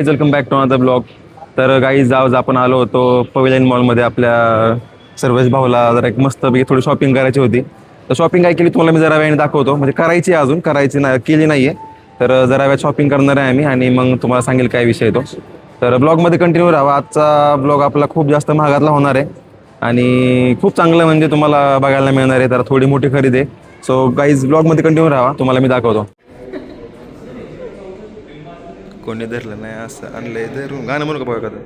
Welcome back to another blog. तर guys आज आपण आलो होतो पवेलियन मॉलमध्ये आपल्या सर्वेश भाऊला जरा एक मस्तपैकी थोडी शॉपिंग करायची होती. तर शॉपिंग काय केली तुम्हाला मी जरा वेळाने दाखवतो. म्हणजे करायची आहे, अजून करायची नाही, केली नाहीये. तर जरा वेळ शॉपिंग करणार आहे आम्ही आणि मग तुम्हाला सांगेल काय विषय तो. तर ब्लॉगमध्ये कंटिन्यू राहा. आजचा ब्लॉग आपला खूप जास्त महागातला होणार आहे आणि खूप चांगलं म्हणजे तुम्हाला बघायला मिळणार आहे. तर थोडी मोठी खरेदी आहे. सो गाईज ब्लॉगमध्ये कंटिन्यू राहा, तुम्हाला मी दाखवतो. कोणी धरलं नाही असं आणलंय धरून गाणं म्हणू का भाऊ एखादं.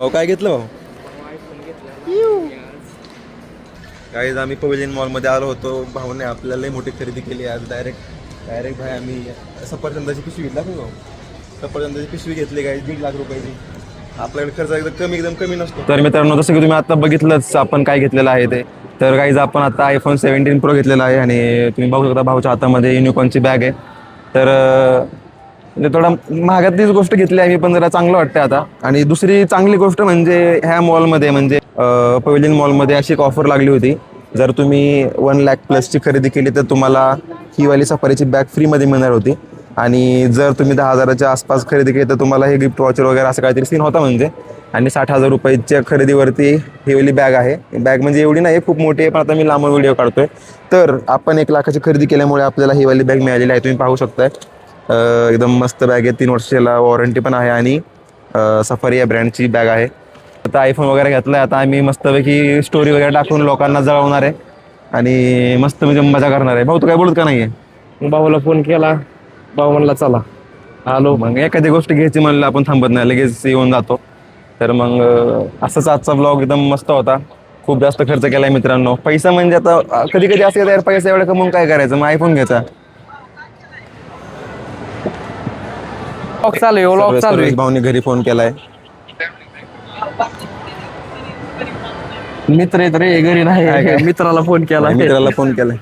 भाऊ काय घेतलं भाऊ? गाईज आम्ही पवेलियन मॉलमध्ये आलो होतो. भाऊने आपल्याला लई मोठी खरेदी केली आज. डायरेक्ट भाई आम्ही सफरचंदाची पिशवी घेतला का भाऊ? सफरचंदाची पिशवी घेतली गाईज 1.5 लाख रुपयाची. आपल्याकडे खर्च एकदम कमी नसतो. तर मित्रांनो, जसं की तुम्ही आता बघिथलंच आपण काय घेतलेलं आहे ते. तर गाईज आपण आता आयफोन 17 प्रो घेतलेला आहे आणि तुम्ही बघू शकता भाऊच्या हातामध्ये युनिकॉर्नची बॅग आहे. तर म्हणजे थोडा महागातलीच गोष्ट घेतली आम्ही, पण जरा चांगलं वाटतं आता. आणि दुसरी चांगली गोष्ट म्हणजे ह्या मॉलमध्ये म्हणजे पवेलियन मॉलमध्ये अशी एक ऑफर लागली होती. जर तुम्ही 1 लाख प्लसची खरेदी केली तर तुम्हाला ही वाली सफारीची बॅग फ्रीमध्ये मिळणार होती. आणि जर तुम्ही 10,000च्या आसपास खरेदी केली तर तुम्हाला हे गिफ्ट वॉचर वगैरे असं काहीतरी सीन होता म्हणजे. आणि 60,000 रुपयाच्या खरेदीवरती ही वाली बॅग आहे. बॅग म्हणजे एवढी नाही, खूप मोठी आहे, पण आता मी लांबून व्हिडिओ काढतोय. तर आपण 1 लाखाची खरेदी केल्यामुळे आपल्याला ही वाली बॅग मिळालेली आहे. तुम्ही पाहू शकताय. एकदम मस्त बॅग आहे. 3 वर्षाला वॉरंटी पण आहे आणि सफारी या ब्रँडची बॅग आहे. आता आयफोन वगैरे घेतला आहे. आता आम्ही मस्तपैकी स्टोरी वगैरे टाकून लोकांना जळवणार आहे आणि मस्त म्हणजे मजा करणार आहे. भाऊ तू काय बोलत का नाही आहे? भाऊला फोन केला, भाऊ म्हणला चला आलो. मग एखादी गोष्ट घ्यायची म्हणलं आपण थांबत नाही, लगेच येऊन जातो. तर मग असंच आजचा ब्लॉग एकदम मस्त होता. खूप जास्त खर्च केलाय मित्रांनो. पैसा म्हणजे आता कधी कधी असं यार पैसा एवढा कमवून काय करायचं, मग आयफोन घ्यायचा. चालू आहे. भाऊनी घरी फोन केलाय. मित्र येत रे घरी नाही, मित्राला फोन केला. मित्राला फोन केलाय.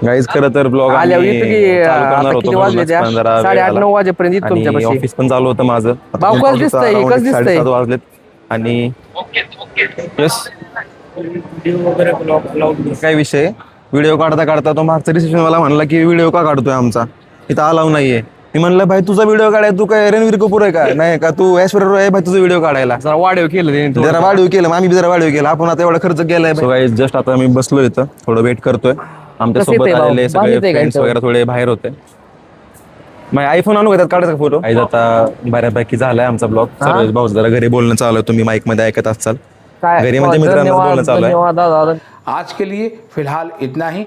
गाईज खरं तर ब्लॉग आल्यावर येतो की आता किती वाजले त्या 8:30-9 वाजेपर्यंत येतो तुमच्यापाशी. ऑफिस पण चालू होतं माझं. भाऊ कसं दिसतंय, कसं दिसतंय? 7:30 वाजलेत आणि यस काय विषय, व्हिडिओ काढता काढता तो मागचा रिसेप्शन वाला म्हणला की व्हिडिओ का काढतोय आमचा, इथं अलाव नाहीये. मी म्हणलं भाई तुझा व्हिडिओ काढाय, तू काय रणवीर कपूर आहे का? नाही का तू ऐश्वर्या रॉय आहे भाई तुझा व्हिडिओ काढायला? जरा वाढीव केलं त्यांनी, जरा वाढीव केलं, आम्ही जरा वाढीव केलं. आपण आता एवढा खर्च केलाय. जस्ट आता मी बसलो इथं थोडं वेट करतोय. आमच्या कसं सोबत येतंय भाऊ? आलेले सगळे येतंय का फ्रेंड्स इथं? वगैरे थोडे बाहेर होते. मग आयफोन आणू घेतात काढायचा फोटो. आता बऱ्यापैकी झालाय आमचा ब्लॉग. सर्व भाऊ जरा घरी बोलणं चालू आहे, तुम्ही माईक मध्ये ऐकत असाल. काय घरी म्हणजे मित्रांना बोलणं चालू आहे. धन्यवाद दादा. आज के लिए फिलहाल इतना ही.